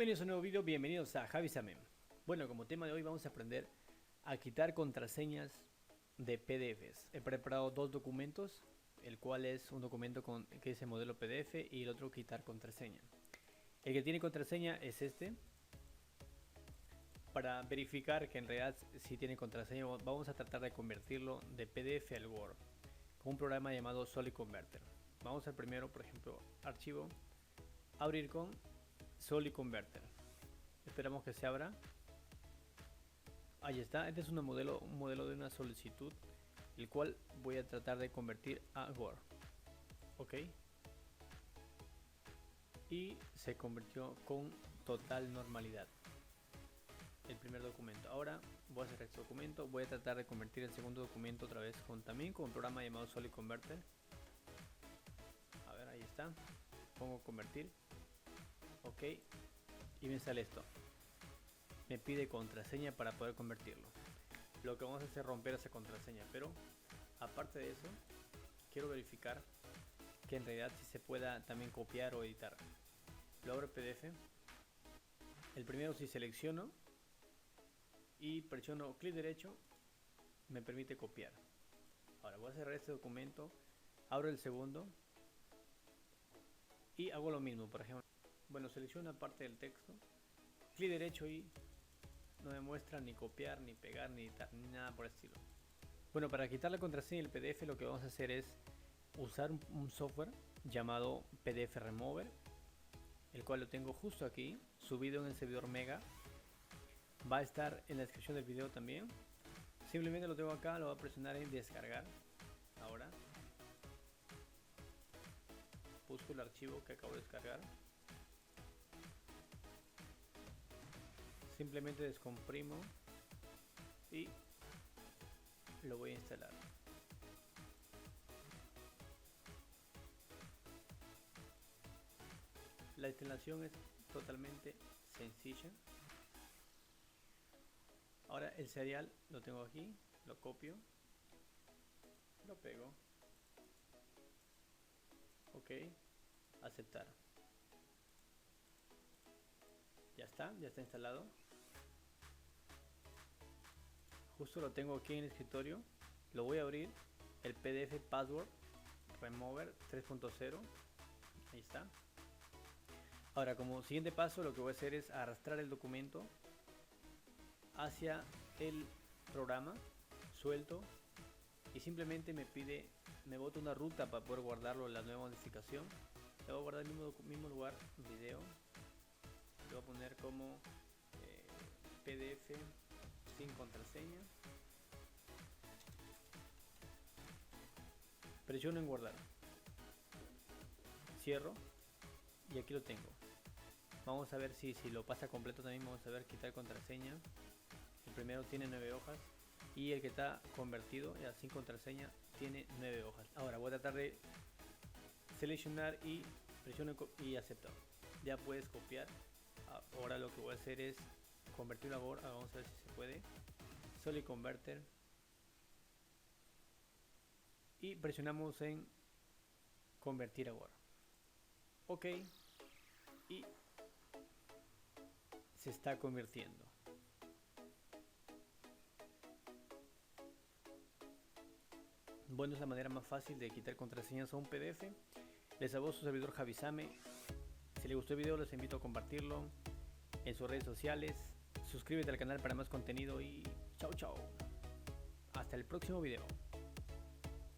Bienvenidos a un nuevo video, bienvenidos a Javisame. Bueno, como tema de hoy vamos a aprender a quitar contraseñas de PDFs. He preparado dos documentos, el cual es un documento que dice modelo PDF y el otro quitar contraseña. El que tiene contraseña es este. Para verificar que en realidad si tiene contraseña, vamos a tratar de convertirlo de PDF al Word con un programa llamado Solid Converter. Vamos al primero, por ejemplo, archivo, abrir con Solid Converter. Esperamos que se abra. Ahí está. Este es un modelo de una solicitud, el cual voy a tratar de convertir a Word. Ok. Y se convirtió con total normalidad el primer documento. Ahora voy a cerrar este documento. Voy a tratar de convertir el segundo documento otra vez también con un programa llamado Solid Converter. A ver, ahí está. Pongo convertir. Ok. Y me sale esto. Me pide contraseña para poder convertirlo. Lo que vamos a hacer es romper esa contraseña, pero aparte de eso quiero verificar que en realidad sí se pueda también copiar o editar. Lo abro PDF. El primero, si selecciono y presiono clic derecho, me permite copiar. Ahora voy a cerrar este documento, abro el segundo y hago lo mismo. Por ejemplo, bueno, selecciono una parte del texto, clic derecho y no me muestra ni copiar, ni pegar, ni editar, ni nada por el estilo. Bueno, para quitar la contraseña del PDF lo que vamos a hacer es usar un software llamado PDF Remover, el cual lo tengo justo aquí, subido en el servidor Mega. Va a estar en la descripción del video también. Simplemente lo tengo acá, lo voy a presionar en descargar. Ahora busco el archivo que acabo de descargar. Simplemente descomprimo y lo voy a instalar. La instalación es totalmente sencilla. Ahora el serial lo tengo aquí, lo copio, lo pego, ok, aceptar. Ya está instalado. Justo lo tengo aquí en el escritorio. Lo voy a abrir, el PDF Password Remover 3.0. Ahí está. Ahora, como siguiente paso, lo que voy a hacer es arrastrar el documento hacia el programa, suelto, y simplemente me bota una ruta para poder guardarlo en la nueva modificación. Le voy a guardar el mismo lugar, video. Le voy a poner como PDF sin contraseña. Presiono en guardar. Cierro y aquí lo tengo. Vamos a ver si lo pasa completo también. Vamos a ver quitar contraseña. El primero tiene 9 hojas y el que está convertido ya sin contraseña tiene 9 hojas. Ahora voy a tratar de seleccionar y presiono y acepto. Ya puedes copiar. Ahora lo que voy a hacer es convertirlo a Word. Vamos a ver si se puede. Solid Converter y presionamos en convertir a Word. Ok, y se está convirtiendo. Bueno, es la manera más fácil de quitar contraseñas a un PDF. Les habló su servidor Javisame. Si les gustó el video, les invito a compartirlo en sus redes sociales. Suscríbete al canal para más contenido y chao chao. Hasta el próximo video.